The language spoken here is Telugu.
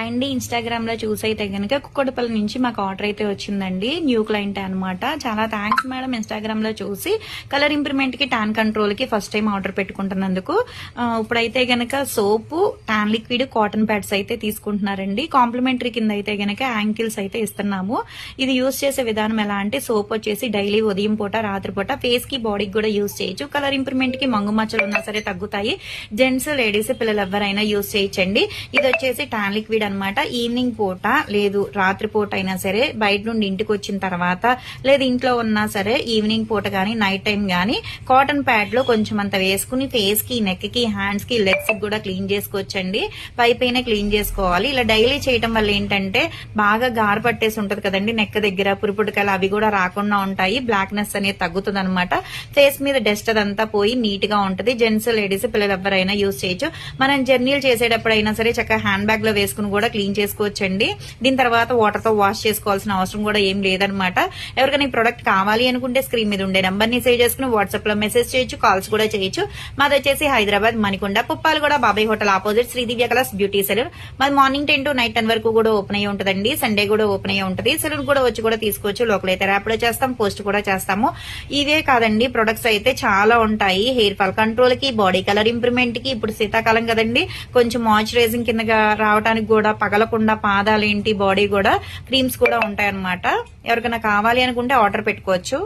అండి, ఇన్స్టాగ్రామ్ లో చూసైతే గనక కుక్కడపల్లి నుంచి మాకు ఆర్డర్ అయితే వచ్చిందండి. న్యూ క్లయింట్ అనమాట. చాలా థ్యాంక్స్ మేడం, ఇన్స్టాగ్రామ్ లో చూసి కలర్ ఇంప్రూవ్మెంట్ కి టాన్ కంట్రోల్ కి ఫస్ట్ టైం ఆర్డర్ పెట్టుకుంటున్నందుకు. ఇప్పుడైతే గనక సోపు, టాన్ లిక్విడ్, కాటన్ ప్యాడ్స్ అయితే తీసుకుంటున్నారండి. కాంప్లిమెంటరీ కింద అయితే గనక యాంకిల్స్ అయితే ఇస్తున్నాము. ఇది యూజ్ చేసే విధానం ఎలా అంటే, సోప్ వచ్చేసి డైలీ ఉదయం పూట, రాత్రి పూట ఫేస్ కి, బాడీకి కూడా యూజ్ చేయొచ్చు. కలర్ ఇంప్రూవ్మెంట్ కి మంగు మచ్చలు ఉన్నా సరే తగ్గుతాయి. జెంట్స్, లేడీస్, పిల్లలు ఎవరైనా యూజ్ చేయొచ్చండి. ఇది వచ్చేసి టాన్ లిక్విడ్ అనమాట. ఈవినింగ్ పూట లేదు రాత్రి పూట అయినా సరే, బయట నుండి ఇంటికి వచ్చిన తర్వాత లేదు ఇంట్లో ఉన్నా సరే, ఈవినింగ్ పూట గానీ నైట్ టైం గానీ కాటన్ ప్యాడ్ లో కొంచెం అంత వేసుకుని ఫేస్ కి, నెక్ కి, హ్యాండ్స్ కి, లెగ్స్ కి కూడా క్లీన్ చేసుకోవచ్చండి. పైన క్లీన్ చేసుకోవాలి. ఇలా డైలీ చేయటం వల్ల ఏంటంటే బాగా గార పట్టేసి ఉంటది కదండి నెక్ దగ్గర, పురుపుడికాయలు అవి కూడా రాకుండా ఉంటాయి. బ్లాక్నెస్ అనేది తగ్గుతుంది అనమాట. ఫేస్ మీద డస్ట్ అదంతా పోయి నీట్ గా ఉంటది. జెంట్స్, లేడీస్, పిల్లలు ఎవరైనా యూజ్ చేయొచ్చు. మనం జర్నీలు చేసేటప్పుడైనా సరే చక్కగా హ్యాండ్ బ్యాగ్ లో వేసుకుని కూడా క్లీన్ చేసుకోవచ్చండి. దీని తర్వాత వాటర్ తో వాష్ చేసుకోవాల్సిన అవసరం కూడా ఏం లేదనమాట. ఎవరికైనా ఈ ప్రొడక్ట్ కావాలి అనుకుంటే స్క్రీన్ మీద ఉండే నంబర్ ని సేవ్ చేసుకుని వాట్సాప్ లో మెసేజ్ చేయొచ్చు, కాల్స్ కూడా చేయొచ్చు. మాది వచ్చేసి హైదరాబాద్ మణికొండ, పుప్పాలు కూడా Babai hotel opposite Sridivya colours beauty salon. మాది మార్నింగ్ 10 to నైట్ 10 వరకు కూడా ఓపెన్ అయ్యి ఉంటుందండి. సండే కూడా ఓపెన్ అయ్యి ఉంటుంది. సెలూన్ కూడా వచ్చి కూడా తీసుకోవచ్చు. లోకల్ అయితే ర్యాపిడో చేస్తాం, పోస్ట్ కూడా చేస్తాము. ఇవే కాదండి, ప్రొడక్ట్స్ అయితే చాలా ఉంటాయి. హెయిర్ ఫాల్ కంట్రోల్ కి, బాడీ కలర్ ఇంప్రూవ్మెంట్ కి, ఇప్పుడు శీతాకాలం కదండి, కొంచెం మాయిశ్చరైజింగ్ కిందగా రావడానికి కూడా, పగలకుండా పాదాలేంటి, బాడీ కూడా క్రీమ్స్ కూడా ఉంటాయి అనమాట. ఎవరికైనా కావాలి అనుకుంటే ఆర్డర్ పెట్టుకోవచ్చు.